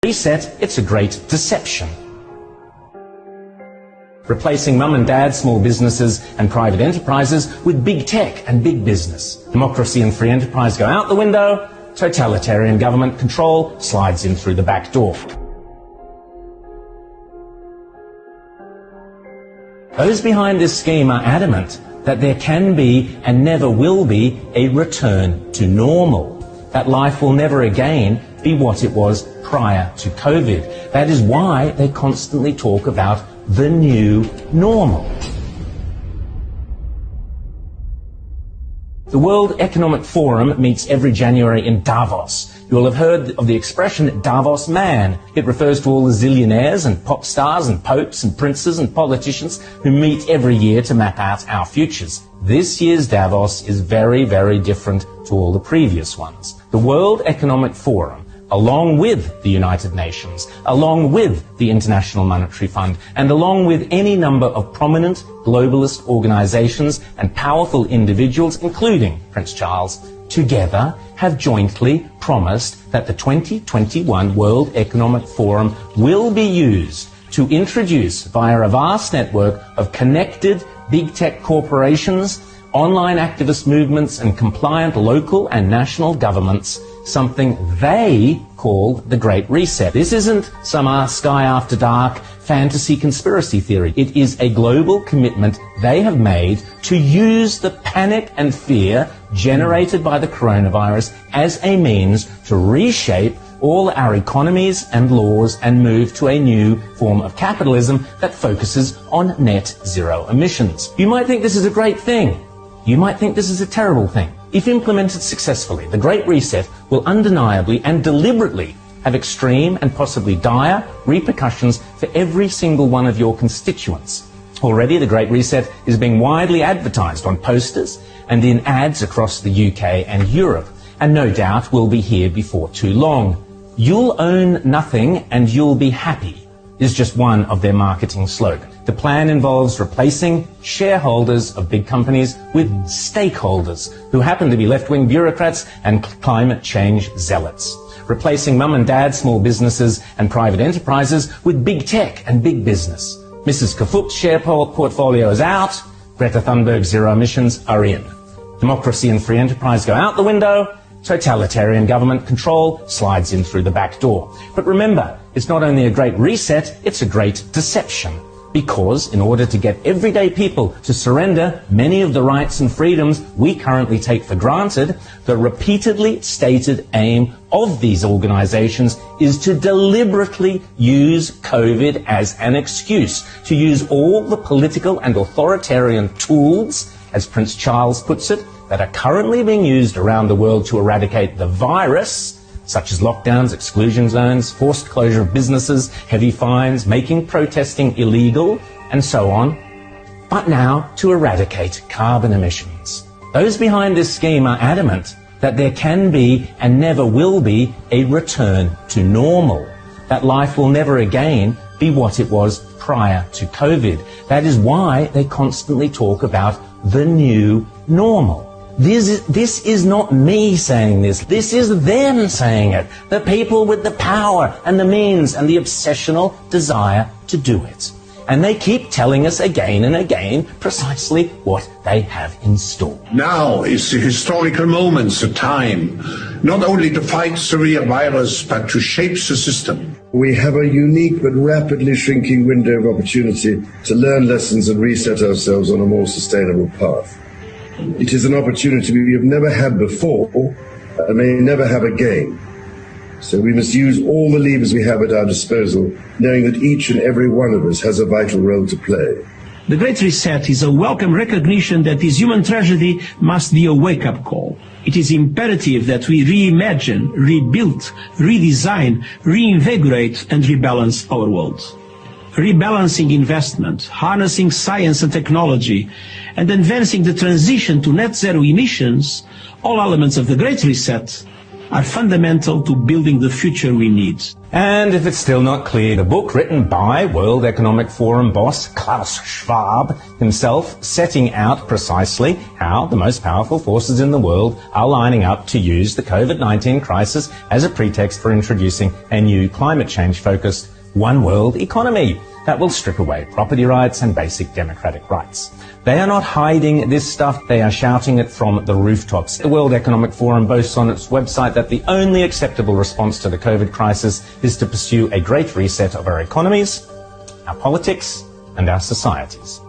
Reset, it's a great deception. Replacing mum and dad small businesses and private enterprises with big tech and big business. Democracy and free enterprise go out the window, totalitarian government control slides in through the back door. Those behind this scheme are adamant that there can be and never will be a return to normal, that life will never again be what it was prior to COVID. That is why they constantly talk about the new normal. The World Economic Forum meets every January in Davos. You will have heard of the expression Davos man. It refers to all the zillionaires and pop stars and popes and princes and politicians who meet every year to map out our futures. This year's Davos is very, very different to all the previous ones. The World Economic Forum, along with the United Nations, along with the International Monetary Fund, and along with any number of prominent globalist organizations and powerful individuals, including Prince Charles, together have jointly promised that the 2021 World Economic Forum will be used to introduce, via a vast network of connected big tech corporations, online activist movements, and compliant local and national governments, something they call the Great Reset. This isn't some Sky After Dark fantasy conspiracy theory. It is a global commitment they have made to use the panic and fear generated by the coronavirus as a means to reshape all our economies and laws and move to a new form of capitalism that focuses on net zero emissions. You might think this is a great thing. You might think this is a terrible thing. If implemented successfully, the Great Reset will undeniably and deliberately have extreme and possibly dire repercussions for every single one of your constituents. Already, the Great Reset is being widely advertised on posters and in ads across the UK and Europe, and no doubt will be here before too long. You'll own nothing and you'll be happy is just one of their marketing slogans. The plan involves replacing shareholders of big companies with stakeholders who happen to be left-wing bureaucrats and climate change zealots. Replacing mum and dad small businesses and private enterprises with big tech and big business. Mrs. Kafup's share portfolio is out. Greta Thunberg's zero emissions are in. Democracy and free enterprise go out the window. Totalitarian government control slides in through the back door. But remember, it's not only a great reset, it's a great deception. Because in order to get everyday people to surrender many of the rights and freedoms we currently take for granted, the repeatedly stated aim of these organizations is to deliberately use COVID as an excuse, to use all the political and authoritarian tools, as Prince Charles puts it, that are currently being used around the world to eradicate the virus, such as lockdowns, exclusion zones, forced closure of businesses, heavy fines, making protesting illegal, and so on, but now to eradicate carbon emissions. Those behind this scheme are adamant that there can be and never will be a return to normal, that life will never again be what it was prior to COVID. That is why they constantly talk about the new normal. This is not me saying this. This is them saying it. The people with the power and the means and the obsessional desire to do it. And they keep telling us again and again precisely what they have in store. Now is the historical moment, the time, not only to fight the real virus, but to shape the system. We have a unique but rapidly shrinking window of opportunity to learn lessons and reset ourselves on a more sustainable path. It is an opportunity we have never had before and may never have again. So we must use all the levers we have at our disposal, knowing that each and every one of us has a vital role to play. The Great Reset is a welcome recognition that this human tragedy must be a wake-up call. It is imperative that we reimagine, rebuild, redesign, reinvigorate and rebalance our world. Rebalancing investment, harnessing science and technology, and advancing the transition to net zero emissions, all elements of the Great Reset, are fundamental to building the future we need. And if it's still not clear, the book written by World Economic Forum boss Klaus Schwab himself, setting out precisely how the most powerful forces in the world are lining up to use the COVID-19 crisis as a pretext for introducing a new climate change-focused one world economy that will strip away property rights and basic democratic rights. They are not hiding this stuff, they are shouting it from the rooftops. The World Economic Forum boasts on its website that the only acceptable response to the COVID crisis is to pursue a great reset of our economies, our politics, and our societies.